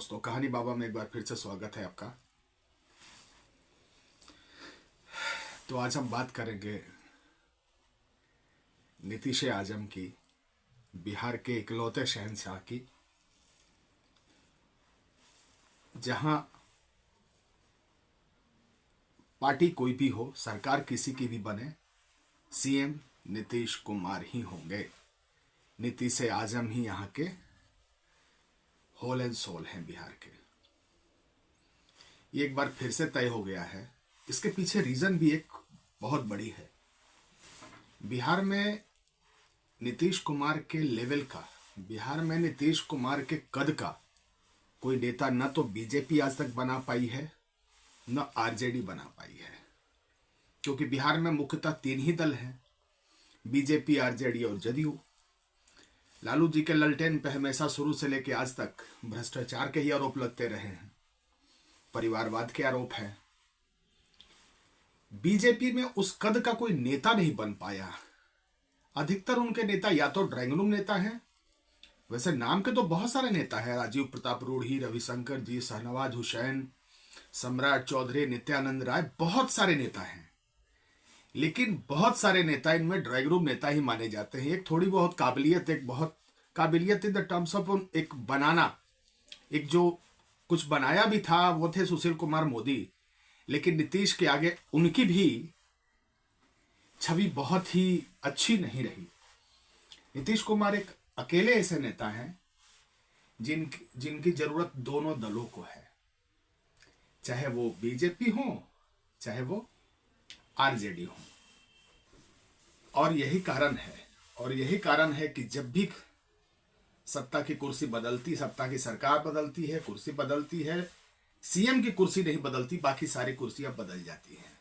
दोस्तों, कहानी बाबा में एक बार फिर से स्वागत है आपका। तो आज हम बात करेंगे नीतीश आजम की, बिहार के इकलौते शहंशाह की, जहां पार्टी कोई भी हो, सरकार किसी की भी बने, सीएम नीतीश कुमार ही होंगे। नीतीश आजम ही यहाँ के होल एंड सोल हैं बिहार के। ये एक बार फिर से तय हो गया है। इसके पीछे रीजन भी एक बहुत बड़ी है। बिहार में नीतीश कुमार के लेवल का, बिहार में नीतीश कुमार के कद का कोई नेता न तो बीजेपी आज तक बना पाई है, न आरजेडी बना पाई है। क्योंकि बिहार में मुख्यतः तीन ही दल हैं, बीजेपी, आरजेडी और जदयू। लालू जी के ललटेन पे हमेशा शुरू से लेके आज तक भ्रष्टाचार के ही आरोप लगते रहे हैं, परिवारवाद के आरोप है। बीजेपी में उस कद का कोई नेता नहीं बन पाया। अधिकतर उनके नेता या तो ड्राइंग रूम नेता हैं। वैसे नाम के तो बहुत सारे नेता हैं, राजीव प्रताप रूढ़ी, रविशंकर जी, शाहनवाज हुसैन, सम्राट चौधरी, नित्यानंद राय, बहुत सारे नेता हैं। लेकिन बहुत सारे नेता इनमें ड्राइंग रूम नेता ही माने जाते हैं। एक थोड़ी बहुत काबिलियत, एक बहुत काबिलियत इन द टर्म्स ऑफ एक बनाना, एक जो कुछ बनाया भी था वो थे सुशील कुमार मोदी। लेकिन नीतीश के आगे उनकी भी छवि बहुत ही अच्छी नहीं रही। नीतीश कुमार एक अकेले ऐसे नेता हैं जिनकी जरूरत दोनों दलों को है, चाहे वो बीजेपी हो चाहे वो आरजेडी हो। और यही कारण है कि जब भी सत्ता की कुर्सी बदलती, सत्ता की सरकार बदलती है, कुर्सी बदलती है, सीएम की कुर्सी नहीं बदलती, बाकी सारी कुर्सियां बदल जाती हैं।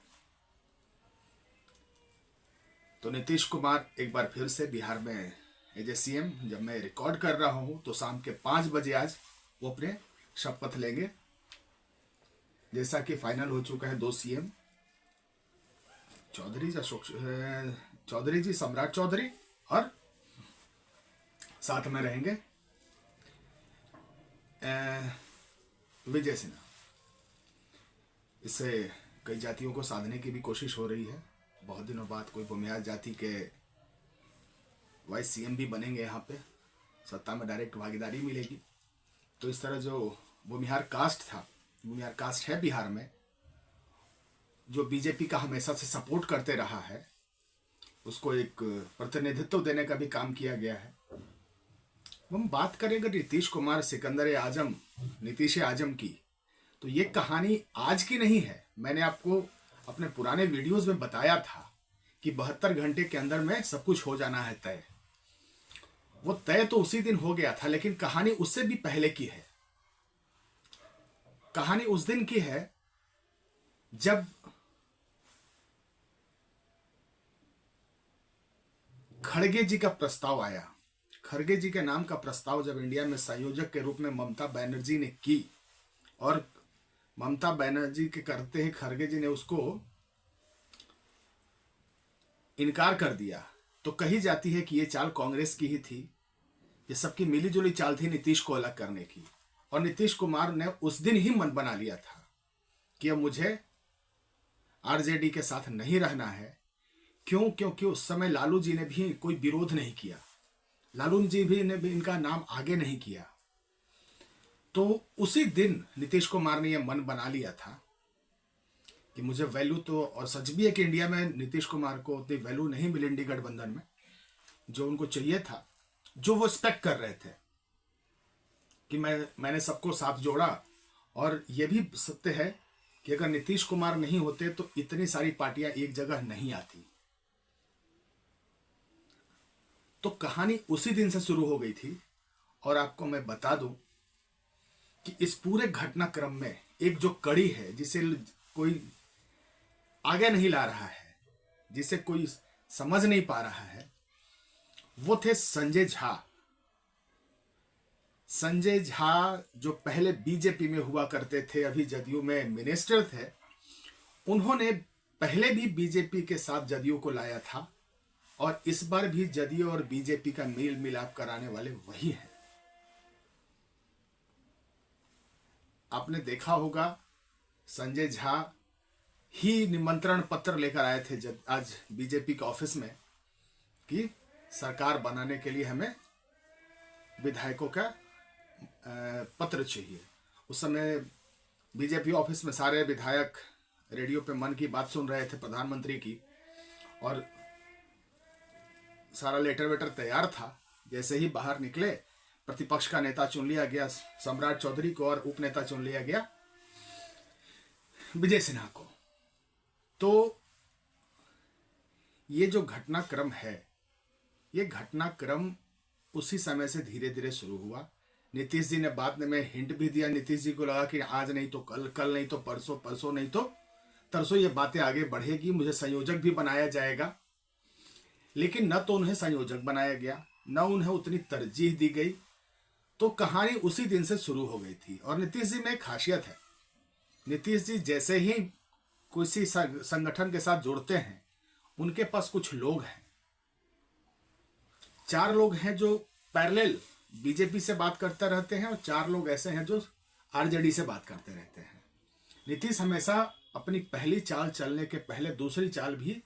तो नीतीश कुमार एक बार फिर से बिहार में एज ए सीएम, जब मैं रिकॉर्ड कर रहा हूं तो शाम के 5 बजे आज वो अपने शपथ लेंगे। जैसा कि फाइनल हो चुका है, 2 सीएम, चौधरी जी, सम्राट चौधरी, और साथ में रहेंगे विजय सिन्हा। इससे कई जातियों को साधने की भी कोशिश हो रही है। बहुत दिनों बाद कोई बुमियाल जाति के वाइस सीएम भी बनेंगे, यहाँ पे सत्ता में डायरेक्ट भागीदारी मिलेगी। तो इस तरह जो बुमियाल कास्ट है बिहार में, जो बीजेपी का हमेशा से सपोर्ट करते रहा है, उसको एक प्रतिनिधित्व देने का भी काम किया गया है। हम बात करेंगे नीतीश कुमार, सिकंदर आजम, नीतीश आजम की, तो ये कहानी आज की नहीं है। मैंने आपको अपने पुराने वीडियोस में बताया था कि 72 घंटे के अंदर में सब कुछ हो जाना है तय। वो तय तो उसी दिन हो गया था, लेकिन कहानी उससे भी पहले की है। कहानी उस दिन की है जब खड़गे जी का प्रस्ताव आया। खड़गे जी के नाम का प्रस्ताव जब इंडिया में संयोजक के रूप में ममता बनर्जी ने की, और ममता बनर्जी के करते ही खड़गे जी ने उसको इनकार कर दिया, तो कही जाती है कि ये चाल कांग्रेस की ही थी। ये सबकी मिलीजुली चाल थी नीतीश को अलग करने की। और नीतीश कुमार ने उस दिन ही मन बना लिया था कि अब मुझे आरजेडी के साथ नहीं रहना है। क्यों? क्योंकि उस समय लालू जी ने भी कोई विरोध नहीं किया, लालू जी ने भी इनका नाम आगे नहीं किया। तो उसी दिन नीतीश कुमार ने यह मन बना लिया था कि मुझे वैल्यू तो, और सच भी है कि इंडिया में नीतीश कुमार को उतनी वैल्यू नहीं मिली इंडी गठबंधन में जो उनको चाहिए था, जो वो एक्सपेक्ट कर रहे थे कि मैंने सबको साथ जोड़ा। और यह भी सत्य है कि अगर नीतीश कुमार नहीं होते तो इतनी सारी पार्टियां एक जगह नहीं आती। तो कहानी उसी दिन से शुरू हो गई थी। और आपको मैं बता दूं कि इस पूरे घटनाक्रम में एक जो कड़ी है, जिसे कोई आगे नहीं ला रहा है, जिसे कोई समझ नहीं पा रहा है, वो थे संजय झा। संजय झा जो पहले बीजेपी में हुआ करते थे, अभी जदयू में मिनिस्टर थे। उन्होंने पहले भी बीजेपी के साथ जदयू को लाया था, और इस बार भी जदयू और बीजेपी का मेल मिलाप कराने वाले वही हैं। आपने देखा होगा संजय झा ही निमंत्रण पत्र लेकर आए थे जब आज बीजेपी के ऑफिस में कि सरकार बनाने के लिए हमें विधायकों का पत्र चाहिए। उस समय बीजेपी ऑफिस में सारे विधायक रेडियो पे मन की बात सुन रहे थे प्रधानमंत्री की, और सारा लेटर वेटर तैयार था। जैसे ही बाहर निकले, प्रतिपक्ष का नेता चुन लिया गया सम्राट चौधरी को और उपनेता चुन लिया गया विजय सिन्हा को। तो ये जो घटनाक्रम है, ये घटनाक्रम उसी समय से धीरे धीरे शुरू हुआ। नीतीश जी ने बाद में हिंट भी दिया, नीतीश जी को लगा कि आज नहीं तो कल, कल नहीं तो परसों, परसों नहीं तो तरसों ये बातें आगे बढ़ेगी, मुझे संयोजक भी बनाया जाएगा। लेकिन न तो उन्हें संयोजक बनाया गया, न उन्हें उतनी तरजीह दी गई। तो कहानी उसी दिन से शुरू हो गई थी। और नीतीश जी में एक खासियत है, नीतीश जी जैसे ही किसी संगठन के साथ जुड़ते हैं, उनके पास कुछ लोग हैं, 4 लोग हैं जो पैरेलल बीजेपी से बात करते रहते हैं, और 4 लोग ऐसे हैं जो आरजेडी से बात करते रहते हैं। नीतीश हमेशा अपनी पहली चाल चलने के पहले दूसरी चाल भी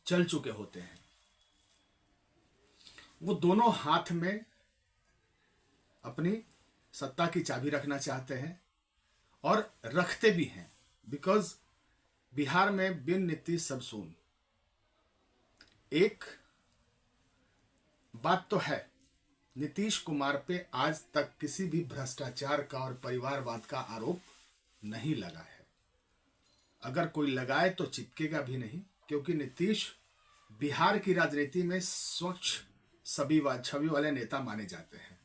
चल चुके होते हैं। वो दोनों हाथ में अपनी सत्ता की चाबी रखना चाहते हैं और रखते भी हैं, बिकॉज बिहार में बिन नीतीश सब सून। एक बात तो है, नीतीश कुमार पे आज तक किसी भी भ्रष्टाचार का और परिवारवाद का आरोप नहीं लगा है। अगर कोई लगाए तो चिपकेगा भी नहीं, क्योंकि नीतीश बिहार की राजनीति में स्वच्छ छवि वाले नेता माने जाते हैं।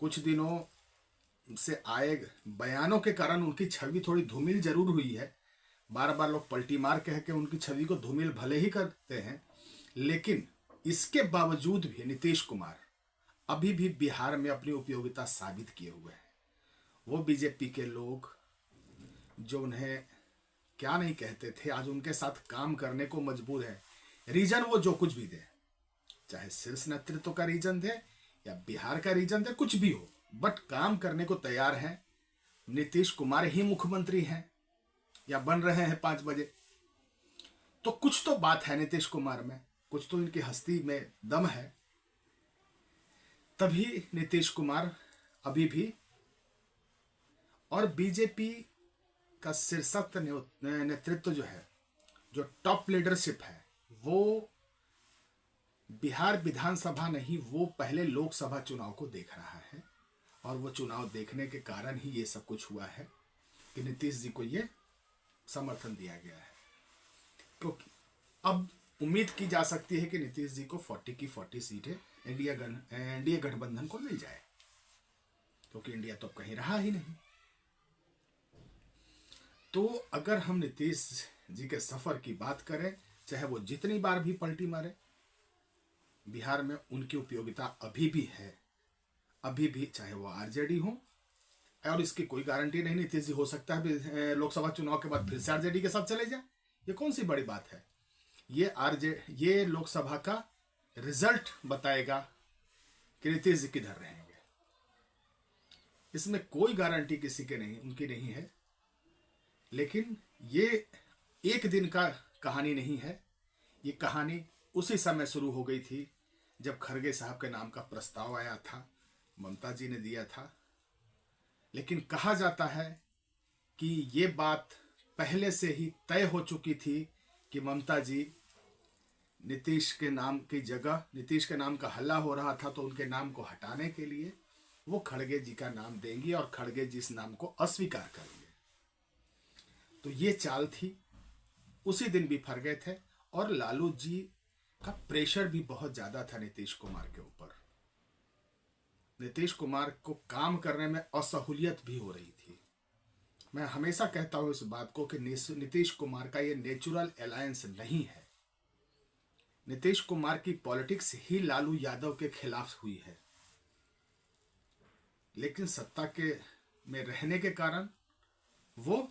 कुछ दिनों से आए बयानों के कारण उनकी छवि थोड़ी धूमिल जरूर हुई है। बार बार लोग पलटी मार कह के उनकी छवि को धूमिल भले ही करते हैं, लेकिन इसके बावजूद भी नीतीश कुमार अभी भी बिहार में अपनी उपयोगिता साबित किए हुए हैं। वो बीजेपी के लोग जो उन्हें क्या नहीं कहते थे, आज उनके साथ काम करने को मजबूर है। रीजन वो जो कुछ भी दे, चाहे शीर्ष नेतृत्व का रीजन दे या बिहार का रीजन दे, कुछ भी हो, बट काम करने को तैयार है। नीतीश कुमार ही मुख्यमंत्री हैं या बन रहे हैं 5 बजे। तो कुछ तो बात है नीतीश कुमार में, कुछ तो इनकी हस्ती में दम है। तभी नीतीश कुमार अभी भी, और बीजेपी का शीर्षस्थ नेतृत्व जो है, जो टॉप लीडरशिप है, वो बिहार विधानसभा नहीं, वो पहले लोकसभा चुनाव को देख रहा है। और वो चुनाव देखने के कारण ही ये सब कुछ हुआ है कि नीतीश जी को ये समर्थन दिया गया है। क्योंकि अब उम्मीद की जा सकती है कि नीतीश जी को 40 की 40 सीटें एनडीए गठबंधन को मिल जाए, क्योंकि इंडिया तो अब कहीं रहा ही नहीं। तो अगर हम नीतीश जी के सफर की बात करें, चाहे वो जितनी बार भी पलटी मारे, बिहार में उनकी उपयोगिता अभी भी है, अभी भी, चाहे वो आरजेडी हो। और इसकी कोई गारंटी नहीं, नीतीश जी हो सकता है लोकसभा चुनाव के बाद फिर से आरजेडी के साथ चले जाए। ये कौन सी बड़ी बात है? ये लोकसभा का रिजल्ट बताएगा कि नीतीश जी किधर रहेंगे। इसमें कोई गारंटी किसी के नहीं, उनकी नहीं है। लेकिन ये एक दिन का कहानी नहीं है, ये कहानी उसी समय शुरू हो गई थी जब खड़गे साहब के नाम का प्रस्ताव आया था, ममता जी ने दिया था। लेकिन कहा जाता है कि ये बात पहले से ही तय हो चुकी थी कि ममता जी नीतीश के नाम की जगह, नीतीश के नाम का हल्ला हो रहा था तो उनके नाम को हटाने के लिए वो खड़गे जी का नाम देंगी और खड़गे जी इस नाम को अस्वीकार करेंगे। तो ये चाल थी, उसी दिन बिफर गए थे। और लालू जी का प्रेशर भी बहुत ज्यादा था नीतीश कुमार के ऊपर। नीतीश कुमार को काम करने में असहूलियत भी हो रही थी। मैं हमेशा कहता हूं इस बात को कि नीतीश कुमार का ये नेचुरल अलायंस नहीं है। नीतीश कुमार की पॉलिटिक्स ही लालू यादव के खिलाफ हुई है, लेकिन सत्ता के में रहने के कारण वो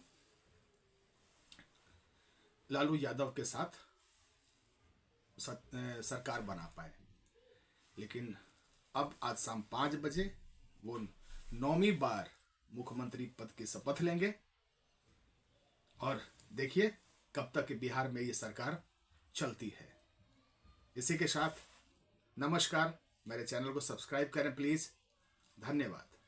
लालू यादव के साथ सरकार बना पाए। लेकिन अब आज शाम 5 बजे वो 9वीं बार मुख्यमंत्री पद की शपथ लेंगे और देखिए कब तक बिहार में ये सरकार चलती है। इसी के साथ नमस्कार। मेरे चैनल को सब्सक्राइब करें प्लीज। धन्यवाद।